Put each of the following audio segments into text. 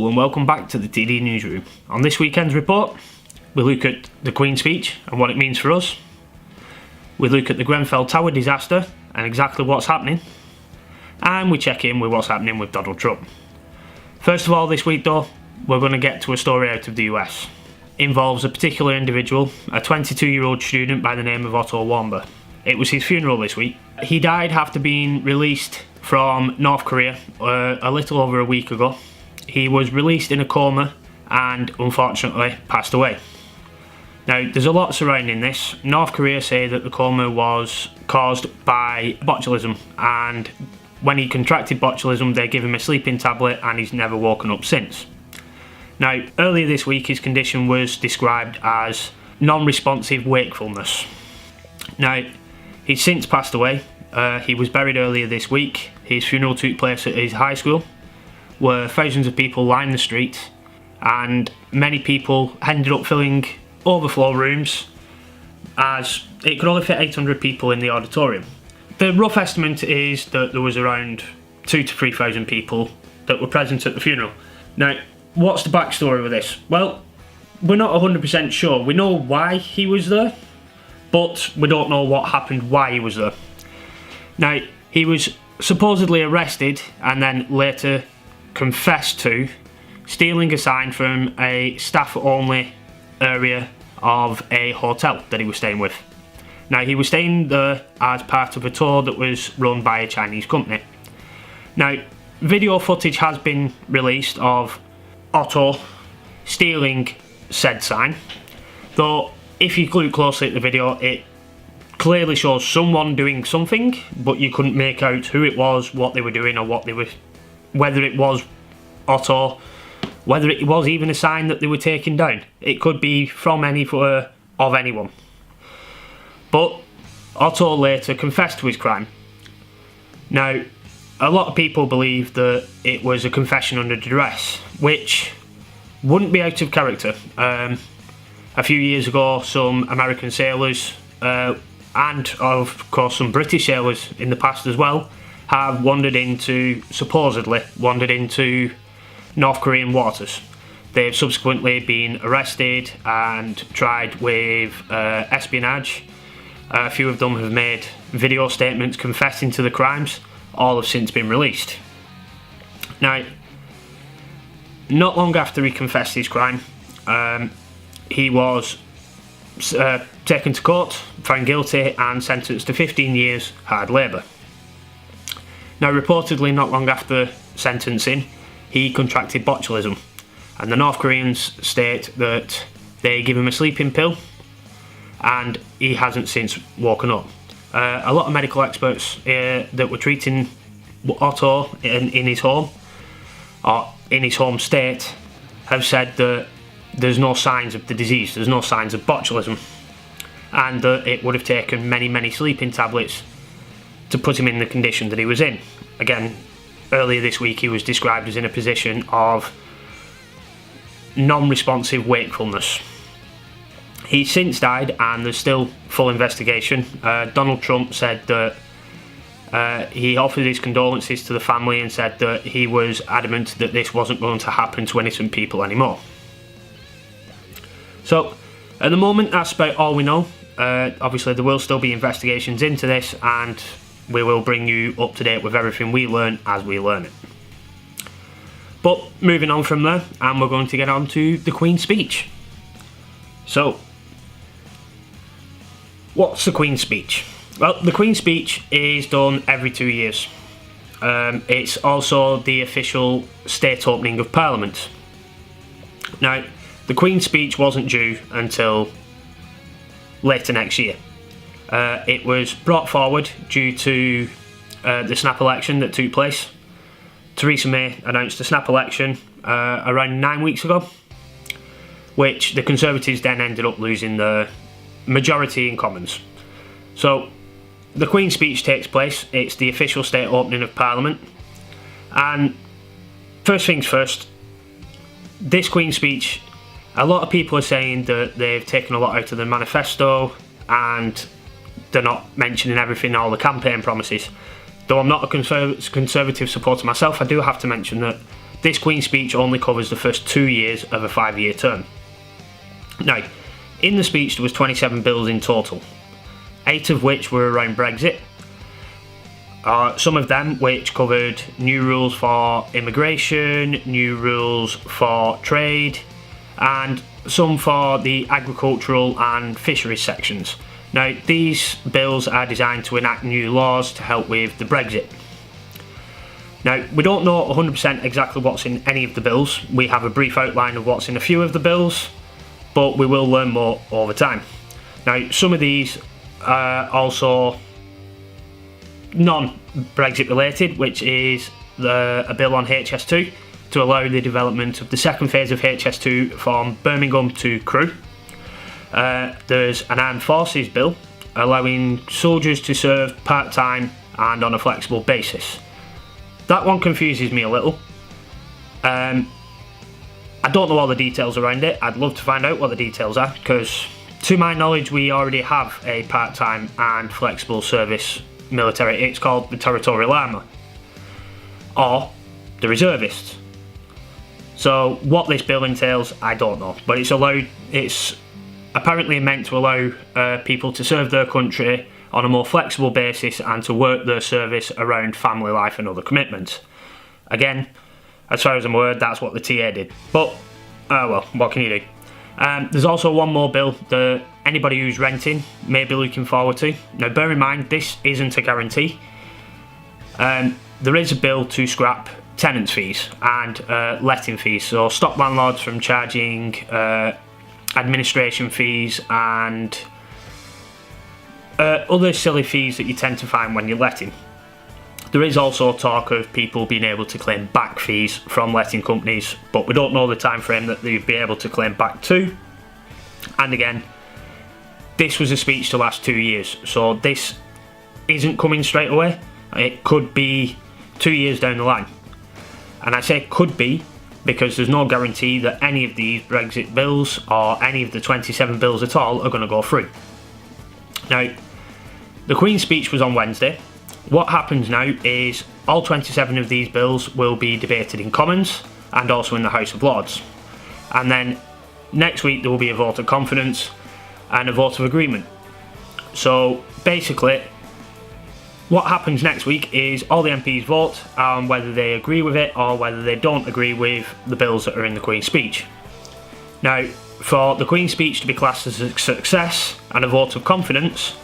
Hello and welcome back to the TD Newsroom. On this weekend's report, we look at the Queen's speech and what it means for us. We look at the Grenfell Tower disaster and exactly what's happening. And we check in with what's happening with Donald Trump. First of all, this week though, we're going to get to a story out of the US. It involves a particular individual, a 22-year-old student by the name of Otto Warmbier. It was his funeral this week. He died after being released from North Korea a little over a week ago. He was released in a coma and unfortunately passed away. Now, there's a lot surrounding this. North Korea say that the coma was caused by botulism, and when he contracted botulism they gave him a sleeping tablet and he's never woken up since. Now, earlier this week his condition was described as non-responsive wakefulness. Now, he's since passed away. He was buried earlier this week. His funeral took place at his high school, where thousands of people lined the street, and many people ended up filling overflow rooms, as it could only fit 800 people in the auditorium. The rough estimate is that there was around 2,000 to 3,000 people that were present at the funeral. Now, what's the backstory with this? Well, we're not 100% sure. We know why he was there, but we don't know what happened why he was there. Now, he was supposedly arrested and then later confessed to stealing a sign from a staff-only area of a hotel that he was staying with. Now, he was staying there as part of a tour that was run by a Chinese company. Now, video footage has been released of Otto stealing said sign, though if you look closely at the video it clearly shows someone doing something, but you couldn't make out who it was, what they were doing, or whether it was Otto, whether it was even a sign that they were taking down. It could be from of anyone. But Otto later confessed to his crime. Now, a lot of people believe that it was a confession under duress, which wouldn't be out of character. A few years ago, some American sailors and of course some British sailors in the past as well have supposedly wandered into North Korean waters. They've subsequently been arrested and tried with espionage. A few of them have made video statements confessing to the crimes. All have since been released. Now, not long after he confessed his crime, he was taken to court, found guilty and sentenced to 15 years hard labour. Now, reportedly not long after sentencing he contracted botulism, and the North Koreans state that they give him a sleeping pill and he hasn't since woken up. A lot of medical experts that were treating Otto in his home, or in his home state, have said that there's no signs of the disease, there's no signs of botulism, and that it would have taken many sleeping tablets to put him in the condition that he was in. Again, earlier this week he was described as in a position of non-responsive wakefulness. He's since died and there's still full investigation. Donald Trump said that he offered his condolences to the family and said that he was adamant that this wasn't going to happen to innocent people anymore. So, at the moment, that's about all we know. Obviously, there will still be investigations into this, and we will bring you up to date with everything we learn as we learn it. But moving on from there, and we're going to get on to the Queen's speech. So, what's the Queen's speech? Well, the Queen's speech is done every 2 years. It's also the official state opening of Parliament. Now, the Queen's speech wasn't due until later next year. It was brought forward due to the snap election that took place. Theresa May announced a snap election around 9 weeks ago, which the Conservatives then ended up losing the majority in Commons. So the Queen's speech takes place. It's the official state opening of Parliament, and first things first, this Queen's speech, a lot of people are saying that they've taken a lot out of the manifesto and they're not mentioning everything, all the campaign promises. Though I'm not a Conservative supporter myself, I do have to mention that this Queen's speech only covers the first 2 years of a 5-year term. Now, in the speech there was 27 bills in total, 8 of which were around Brexit. Some of them which covered new rules for immigration, new rules for trade, and some for the agricultural and fisheries sections. Now, these bills are designed to enact new laws to help with the Brexit. Now, we don't know 100% exactly what's in any of the bills. We have a brief outline of what's in a few of the bills, but we will learn more over time. Now, some of these are also non-Brexit related, which is a bill on HS2 to allow the development of the second phase of HS2 from Birmingham to Crewe. There's an armed forces bill allowing soldiers to serve part-time and on a flexible basis. That one confuses me a little. I don't know all the details around it. I'd love to find out what the details are, because to my knowledge we already have a part-time and flexible service military. It's called the Territorial Army, or the Reservists. So what this bill entails, I don't know, but it's apparently meant to allow people to serve their country on a more flexible basis and to work their service around family life and other commitments. Again, as far as I'm aware, that's what the TA did. But, well, what can you do? There's also one more bill that anybody who's renting may be looking forward to. Now, bear in mind, this isn't a guarantee. There is a bill to scrap tenants' fees and letting fees, so stop landlords from charging administration fees and other silly fees that you tend to find when you're letting. There is also talk of people being able to claim back fees from letting companies, but we don't know the time frame that they'd be able to claim back to. And again, this was a speech to last 2 years, so this isn't coming straight away. It could be 2 years down the line. And I say could be because there's no guarantee that any of these Brexit bills or any of the 27 bills at all are going to go through. Now, the Queen's speech was on Wednesday. What happens now is all 27 of these bills will be debated in Commons and also in the House of Lords. And then next week there will be a vote of confidence and a vote of agreement. So basically, what happens next week is all the MPs vote on whether they agree with it or whether they don't agree with the bills that are in the Queen's speech. Now, for the Queen's speech to be classed as a success and a vote of confidence,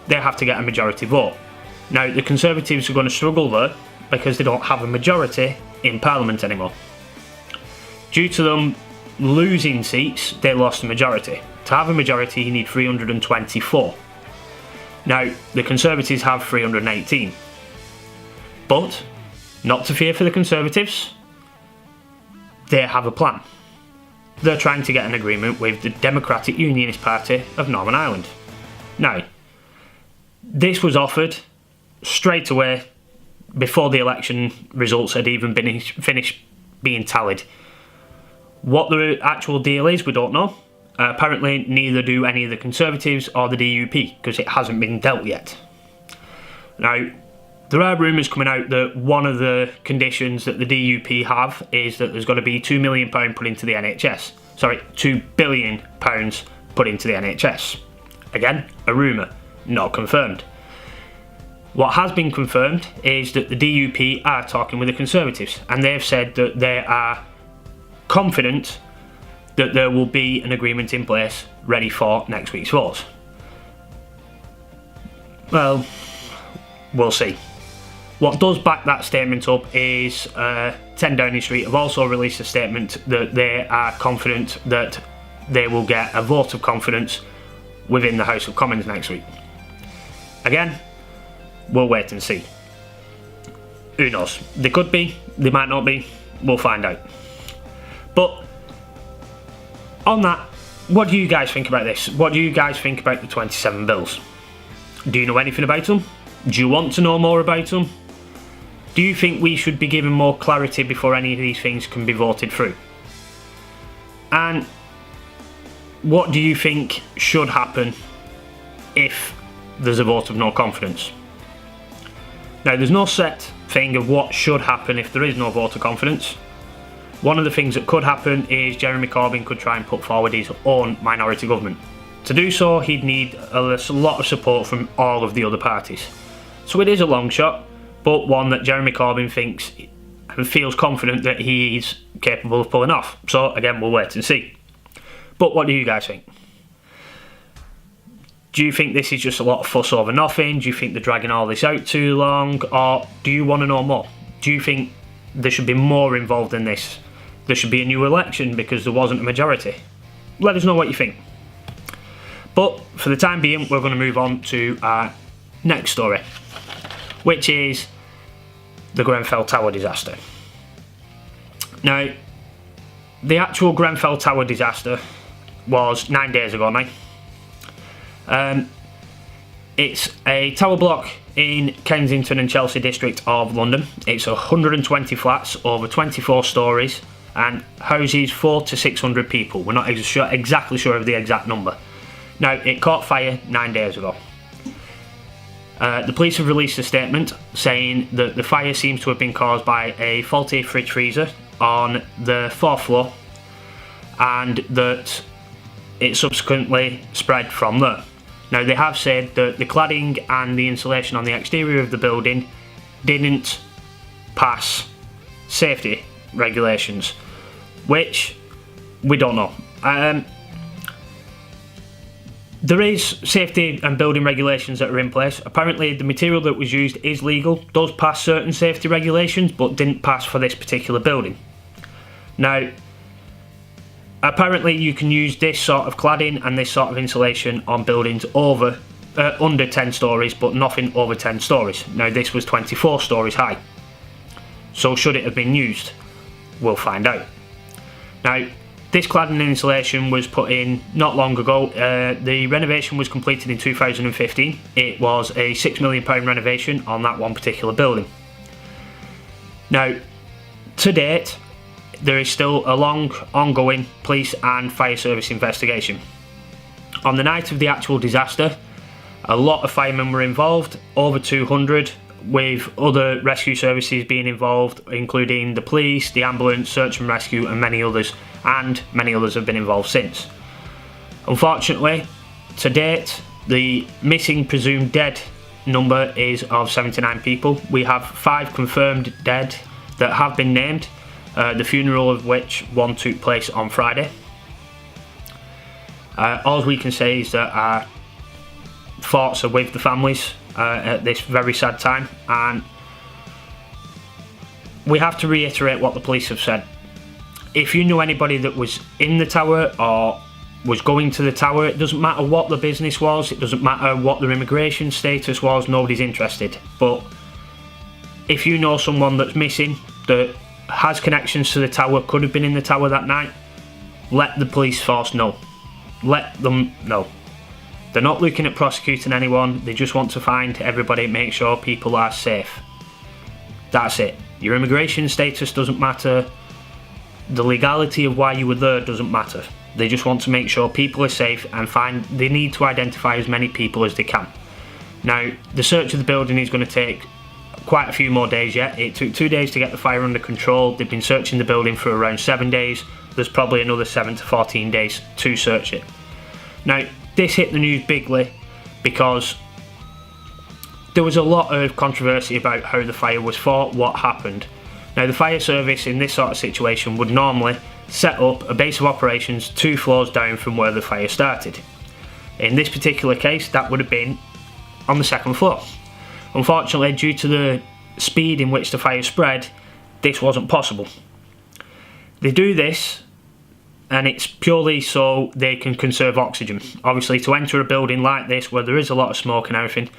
they have to get a majority vote. Now, the Conservatives are going to struggle there because they don't have a majority in Parliament anymore. Due to them losing seats, they lost a majority. To have a majority, you need 324. Now, the Conservatives have 318. But, not to fear for the Conservatives, they have a plan. They're trying to get an agreement with the Democratic Unionist Party of Northern Ireland. Now, this was offered straight away before the election results had even been finished being tallied. What the actual deal is, we don't know. Apparently neither do any of the Conservatives or the DUP because it hasn't been dealt yet. Now, there are rumours coming out that one of the conditions that the DUP have is that there's got to be £2 million put into the NHS. Sorry, £2 billion put into the NHS. Again, a rumour, not confirmed. What has been confirmed is that the DUP are talking with the Conservatives, and they've said that they are confident that there will be an agreement in place ready for next week's votes. Well, we'll see. What does back that statement up is 10 Downing Street have also released a statement that they are confident that they will get a vote of confidence within the House of Commons next week. Again, we'll wait and see. Who knows? They could be, they might not be, we'll find out. But on that, what do you guys think about this? What do you guys think about the 27 bills? Do you know anything about them? Do you want to know more about them? Do you think we should be given more clarity before any of these things can be voted through? And what do you think should happen if there's a vote of no confidence? Now, there's no set thing of what should happen if there is no vote of confidence. One of the things that could happen is Jeremy Corbyn could try and put forward his own minority government. To do so, he'd need a lot of support from all of the other parties. So it is a long shot, but one that Jeremy Corbyn thinks and feels confident that he is capable of pulling off. So again, we'll wait and see. But what do you guys think? Do you think this is just a lot of fuss over nothing? Do you think they're dragging all this out too long? Or do you want to know more? Do you think there should be more involved in this? There should be a new election because there wasn't a majority? Let us know what you think. But for the time being, we're going to move on to our next story, which is the Grenfell Tower disaster. Now, the actual Grenfell Tower disaster was 9 days ago now. It's a tower block in Kensington and Chelsea district of London. It's 120 flats over 24 stories and houses 400 to 600 people. We're not exactly sure of the exact number. Now, it caught fire 9 days ago. The police have released a statement saying that the fire seems to have been caused by a faulty fridge freezer on the 4th floor and that it subsequently spread from there. Now, they have said that the cladding and the insulation on the exterior of the building didn't pass safety regulations, which we don't know. There is safety and building regulations that are in place. Apparently the material that was used is legal, does pass certain safety regulations, but didn't pass for this particular building. Now, apparently you can use this sort of cladding and this sort of insulation on buildings under 10 stories, but nothing over 10 stories. Now, this was 24 stories high. So should it have been used? We'll find out. Now, this cladding and insulation was put in not long ago. The renovation was completed in 2015. It was a £6 million renovation on that one particular building. Now, to date, there is still a long, ongoing police and fire service investigation. On the night of the actual disaster, a lot of firemen were involved, over 200, with other rescue services being involved, including the police, the ambulance, search and rescue, and many others have been involved since. Unfortunately, to date, the missing presumed dead number is of 79 people. We have 5 confirmed dead that have been named, the funeral of which one took place on Friday. All we can say is that our thoughts are with the families at this very sad time, and we have to reiterate what the police have said. If you knew anybody that was in the tower or was going to the tower, it doesn't matter what the business was, it doesn't matter what their immigration status was, nobody's interested. But if you know someone that's missing, that has connections to the tower, could have been in the tower that night, let the police force know. Let them know. They're not looking at prosecuting anyone, they just want to find everybody, make sure people are safe. That's it. Your immigration status doesn't matter, the legality of why you were there doesn't matter. They just want to make sure people are safe and they need to identify as many people as they can. Now, the search of the building is going to take quite a few more days yet. It took 2 days to get the fire under control. They've been searching the building for around 7 days. There's probably another 7 to 14 days to search it. Now, this hit the news bigly because there was a lot of controversy about how the fire was fought, what happened. Now, the fire service in this sort of situation would normally set up a base of operations 2 floors down from where the fire started. In this particular case, that would have been on the 2nd floor. Unfortunately, due to the speed in which the fire spread, this wasn't possible. They do this, and it's purely so they can conserve oxygen. Obviously, to enter a building like this where there is a lot of smoke and everything,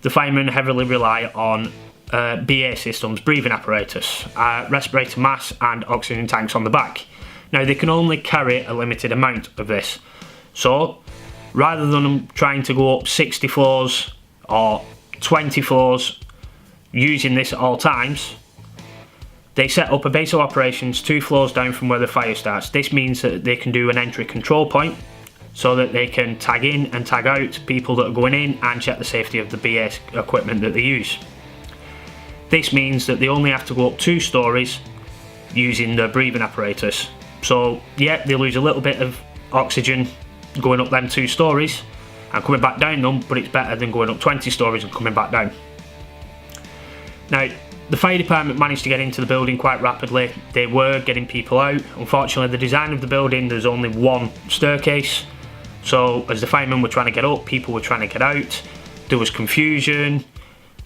the firemen heavily rely on BA systems, breathing apparatus, respirator masks and oxygen tanks on the back. Now, they can only carry a limited amount of this. So, rather than them trying to go up 60 floors or 20 floors using this at all times, they set up a base of operations 2 floors down from where the fire starts. This means that they can do an entry control point so that they can tag in and tag out people that are going in and check the safety of the BA equipment that they use. This means that they only have to go up 2 stories, using the breathing apparatus. So yeah, they lose a little bit of oxygen going up them 2 stories and coming back down them, but it's better than going up 20 stories and coming back down. Now, the fire department managed to get into the building quite rapidly. They were getting people out. Unfortunately, the design of the building, there's only one staircase. So as the firemen were trying to get up, people were trying to get out. There was confusion.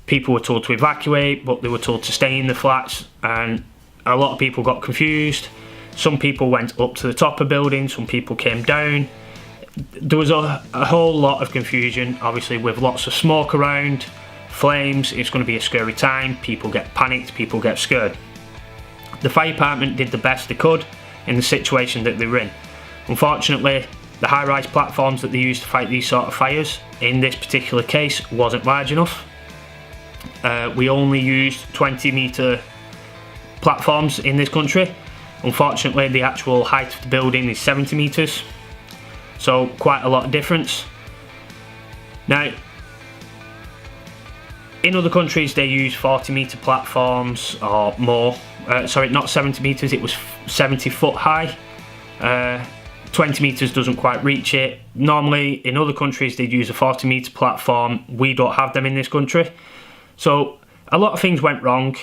People were told to evacuate, but they were told to stay in the flats, and a lot of people got confused. Some people went up to the top of the building, some people came down. There was a whole lot of confusion, obviously with lots of smoke around, flames. It's going to be a scary time. People get panicked, people get scared. The fire department did the best they could in the situation that they were in. Unfortunately, the high-rise platforms that they used to fight these sort of fires, in this particular case, wasn't large enough. We only used 20-metre platforms in this country. Unfortunately, the actual height of the building is 70 metres, so quite a lot of difference. Now, in other countries they use 40-metre platforms or more. Sorry, not 70 metres, it was 70 foot high. 20 metres doesn't quite reach it. Normally in other countries they'd use a 40-metre platform. We don't have them in this country. So a lot of things went wrong.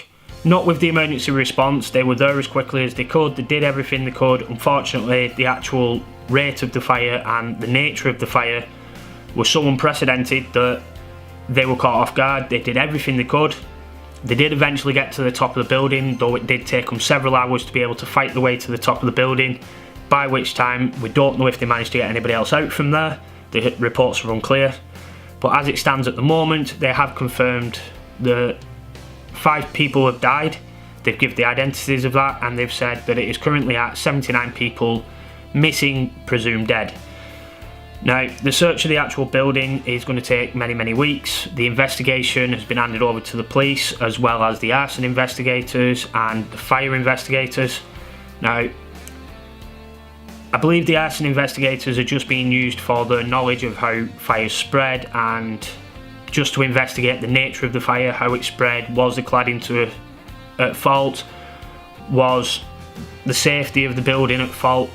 Not with the emergency response. They were there as quickly as they could. They did everything they could. Unfortunately, the actual rate of the fire and the nature of the fire was so unprecedented that they were caught off guard. They did everything they could. They did eventually get to the top of the building, though it did take them several hours to be able to fight their way to the top of the building, by which time we don't know if they managed to get anybody else out from there. The reports are unclear. But as it stands at the moment, they have confirmed that 5 people have died. They've given the identities of that, and they've said that it is currently at 79 people missing, presumed dead. Now, the search of the actual building is going to take many weeks. The investigation has been handed over to the police, as well as the arson investigators and the fire investigators. Now, I believe the arson investigators are just being used for the knowledge of how fires spread and just to investigate the nature of the fire, how it spread. Was the cladding at fault? Was the safety of the building at fault?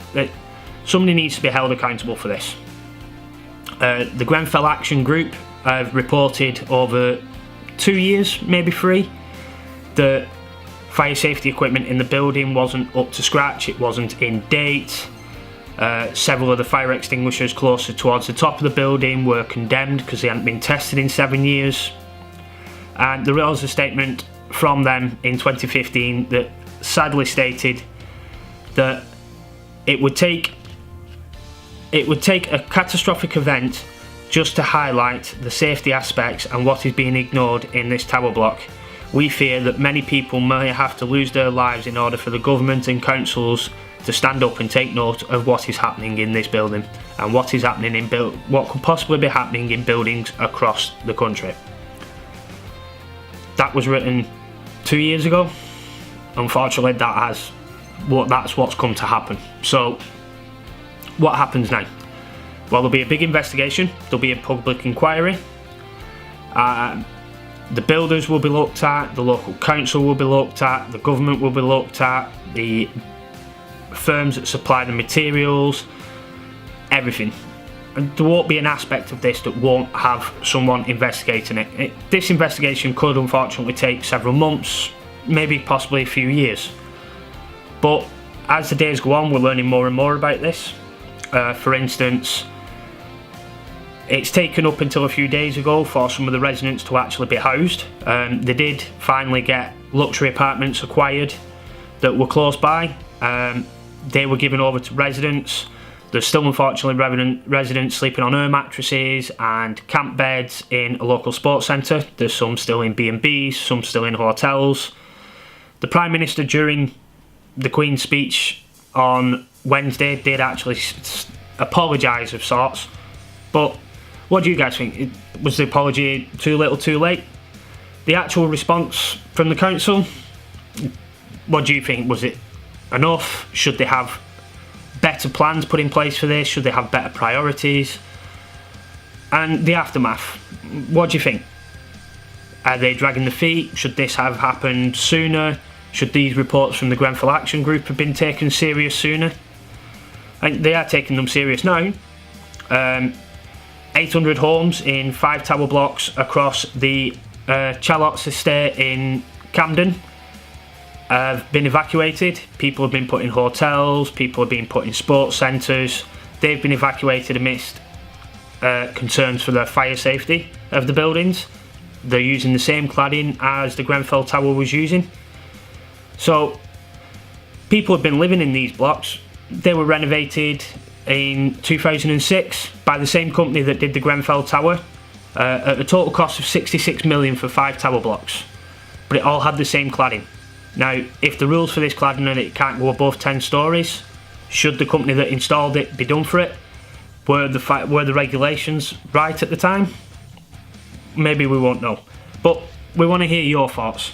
Somebody needs to be held accountable for this. The Grenfell Action Group have reported over 2 years, maybe 3, that fire safety equipment in the building wasn't up to scratch, it wasn't in date. Several of the fire extinguishers closer towards the top of the building were condemned because they hadn't been tested in 7 years. And there was a statement from them in 2015 that sadly stated that it would take a catastrophic event just to highlight the safety aspects and what is being ignored in this tower block. We fear that many people may have to lose their lives in order for the government and councils to stand up and take note of what is happening in this building and what is happening in what could possibly be happening in buildings across the country. That was written 2 years ago. Unfortunately, that's what's come to happen. So what happens now? Well, there'll be a big investigation, there'll be a public inquiry, the builders will be looked at, the local council will be looked at, the government will be looked at, the firms that supply the materials, everything. And there won't be an aspect of this that won't have someone investigating it. This investigation could unfortunately take several months, maybe possibly a few years. But as the days go on, we're learning more and more about this. For instance, it's taken up until a few days ago for some of the residents to actually be housed. They did finally get luxury apartments acquired that were close by. They were given over to residents. There's still unfortunately residents sleeping on air mattresses and camp beds in a local sports centre. There's some still in B&Bs, some still in hotels. The Prime Minister, during the Queen's speech on Wednesday, did actually apologise of sorts. But what do you guys think? Was the apology too little too late? The actual response from the council, what do you think? Was it enough? Should they have better plans put in place for this? Should they have better priorities? And the aftermath, what do you think? Are they dragging the feet? Should this have happened sooner? Should these reports from the Grenfell Action Group have been taken serious sooner? And they are taking them serious now. 800 homes in 5 tower blocks across the Charlotte's estate in Camden have been evacuated. People have been put in hotels, people have been put in sports centres. They've been evacuated amidst concerns for their fire safety of the buildings. They're using the same cladding as the Grenfell Tower was using. So people have been living in these blocks. They were renovated in 2006 by the same company that did the Grenfell Tower at a total cost of 66 million for 5 tower blocks, but it all had the same cladding. Now, if the rules for this cladding and it can't go above 10 stories, should the company that installed it be done for it? Were the regulations right at the time? Maybe we won't know, but we want to hear your thoughts.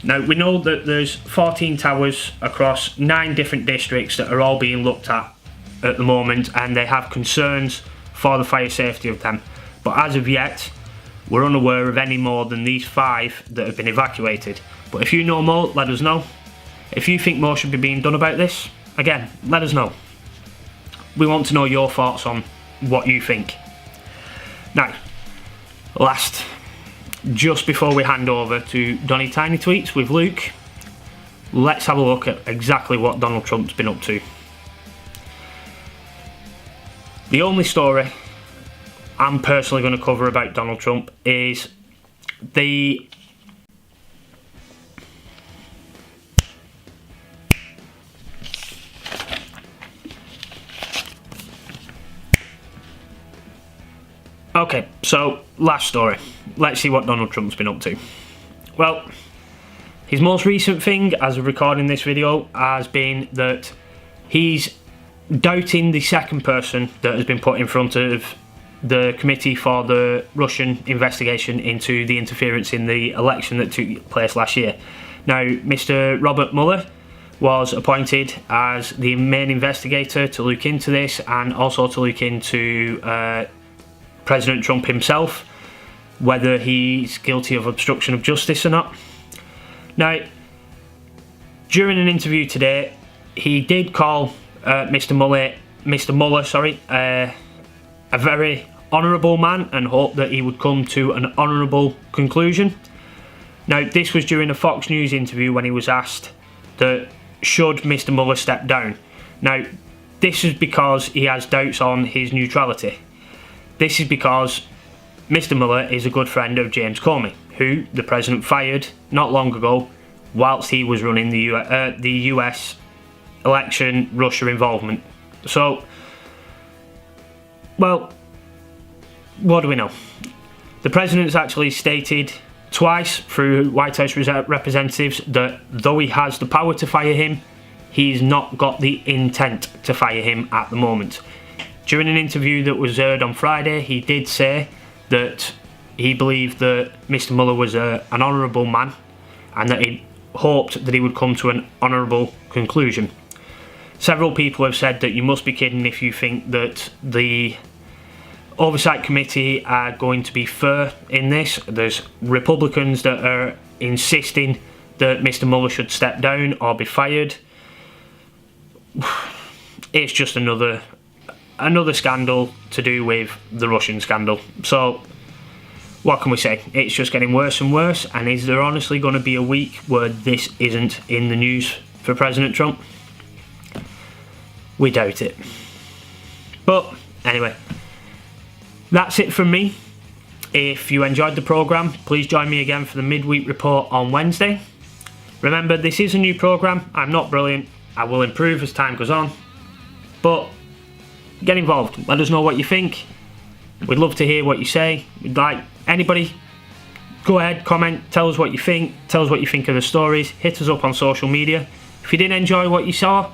Now, we know that there's 14 towers across 9 different districts that are all being looked at the moment, and they have concerns for the fire safety of them. But as of yet, we're unaware of any more than these 5 that have been evacuated. But if you know more, let us know. If you think more should be being done about this, again, let us know. We want to know your thoughts on what you think. Now, last, just before we hand over to Donny Tiny Tweets with Luke, let's have a look at exactly what Donald Trump's been up to. The only story I'm personally going to cover about Donald Trump is the Okay, so last story. Let's see what Donald Trump's been up to. Well, his most recent thing, as of recording this video, has been that he's doubting the second person that has been put in front of the committee for the Russian investigation into the interference in the election that took place last year. Now, Mr. Robert Mueller was appointed as the main investigator to look into this, and also to look into President Trump himself, whether he's guilty of obstruction of justice or not. Now, during an interview today, he did call Mr. Mueller, a very honourable man, and hoped that he would come to an honourable conclusion. Now, this was during a Fox News interview when he was asked that should Mr. Mueller step down. Now, this is because he has doubts on his neutrality. This is because Mr. Mueller is a good friend of James Comey, who the president fired not long ago whilst he was running the US election Russia involvement. So, well, what do we know? The president's actually stated twice through White House representatives that though he has the power to fire him, he's not got the intent to fire him at the moment. During an interview that was aired on Friday, he did say that he believed that Mr. Mueller was an honourable man, and that he hoped that he would come to an honourable conclusion. Several people have said that you must be kidding if you think that the Oversight Committee are going to be fair in this. There's Republicans that are insisting that Mr. Mueller should step down or be fired. It's just another scandal to do with the Russian scandal. So, what can we say? It's just getting worse and worse, and is there honestly going to be a week where this isn't in the news for President Trump? We doubt it. But, anyway, that's it from me. If you enjoyed the programme, please join me again for the midweek report on Wednesday. Remember, this is a new programme. I'm not brilliant. I will improve as time goes on. But get involved. Let us know what you think. We'd love to hear what you say. We'd like anybody, go ahead, comment, tell us what you think. Tell us what you think of the stories. Hit us up on social media. If you did enjoy what you saw,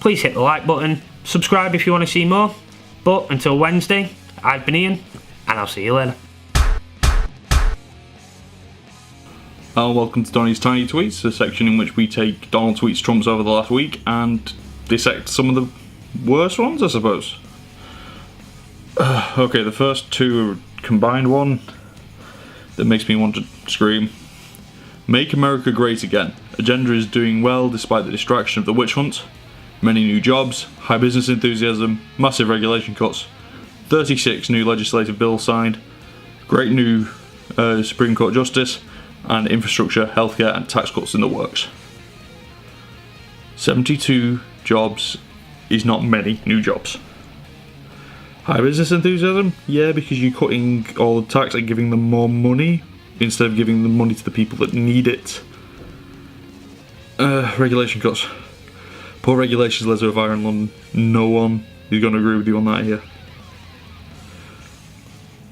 please hit the like button. Subscribe if you want to see more. But until Wednesday, I've been Ian, and I'll see you later. Welcome to Donny's Tiny Tweets, a section in which we take Donald Tweets Trump's over the last week and dissect some of the worst ones, I suppose. Okay, the first two are combined one that makes me want to scream. Make America Great Again. Agenda is doing well despite the distraction of the witch hunt. Many new jobs, high business enthusiasm, massive regulation cuts, 36 new legislative bills signed, great new Supreme Court justice, and infrastructure, healthcare and tax cuts in the works. 72 jobs is not many new jobs. High business enthusiasm? Yeah, because you're cutting all the tax and giving them more money instead of giving the money to the people that need it. Regulation cuts. Poor regulations led to a fire in London. No one is going to agree with you on that here.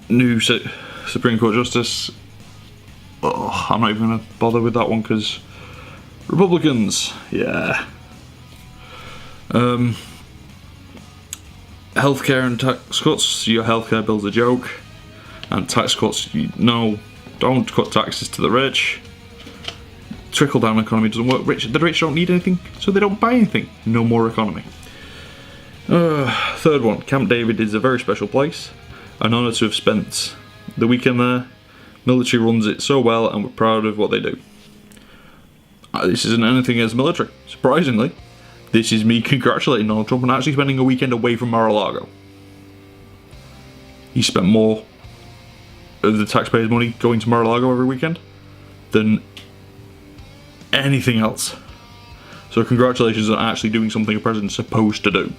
New Supreme Court Justice. Oh, I'm not even going to bother with that one because Republicans, yeah. Healthcare and tax cuts. Your healthcare bill's a joke. And tax cuts, no, don't cut taxes to the rich. Trickle down economy doesn't work. The rich don't need anything, so they don't buy anything. No more economy. Third one, Camp David is a very special place. An honour to have spent the weekend there. Military runs it so well and we're proud of what they do. This isn't anything against the military. Surprisingly, this is me congratulating Donald Trump on actually spending a weekend away from Mar-a-Lago. He spent more of the taxpayers' money going to Mar-a-Lago every weekend than anything else. So congratulations on actually doing something a president's supposed to do.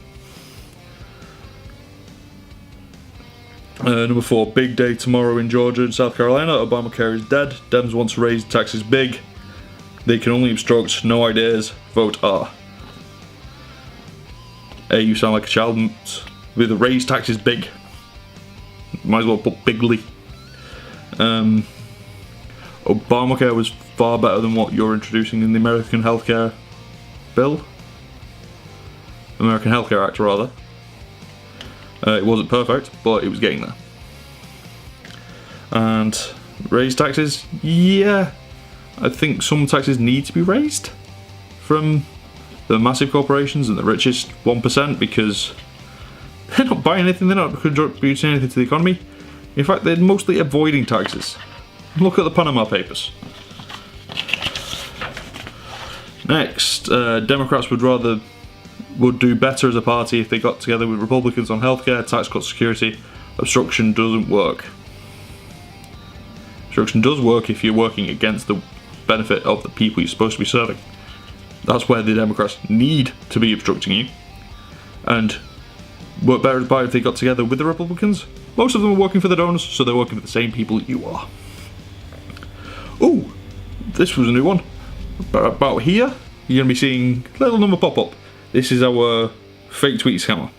Number 4, big day tomorrow in Georgia and South Carolina. Obamacare is dead. Dems want to raise taxes big. They can only obstruct. No ideas. Vote R. Hey, you sound like a child with a raise taxes big. Might as well put bigly. Obamacare was far better than what you're introducing in the American Healthcare Bill. American Healthcare Act, rather. It wasn't perfect, but it was getting there. And raise taxes? Yeah. I think some taxes need to be raised from the massive corporations and the richest 1% because they're not buying anything, they're not contributing anything to the economy. In fact, they're mostly avoiding taxes. Look at the Panama Papers. Next, Democrats would do better as a party if they got together with Republicans on healthcare, tax cuts, security. Obstruction doesn't work. Obstruction does work if you're working against the benefit of the people you're supposed to be serving. That's where the Democrats need to be obstructing you. And work better as a party if they got together with the Republicans. Most of them are working for the donors, so they're working for the same people you are. Ooh, this was a new one. About here, you're going to be seeing a little number pop up. This is our fake tweet scammer.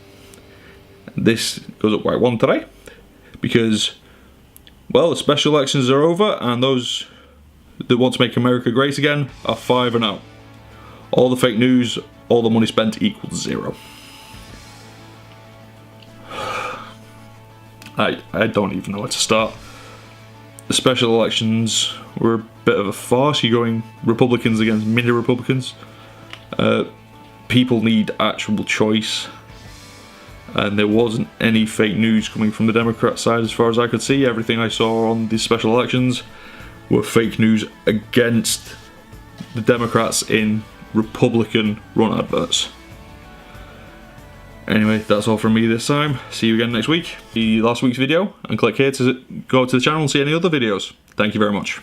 This goes up by 1 today because, well, the special elections are over and those that want to make America great again are 5-0. All the fake news, all the money spent equals 0. I don't even know where to start. The special elections were a bit of a farce. You're going Republicans against mini Republicans. People need actual choice. And there wasn't any fake news coming from the Democrat side as far as I could see. Everything I saw on these special elections were fake news against the Democrats in Republican run adverts. Anyway, that's all from me this time. See you again next week. See last week's video and click here to go to the channel and see any other videos. Thank you very much.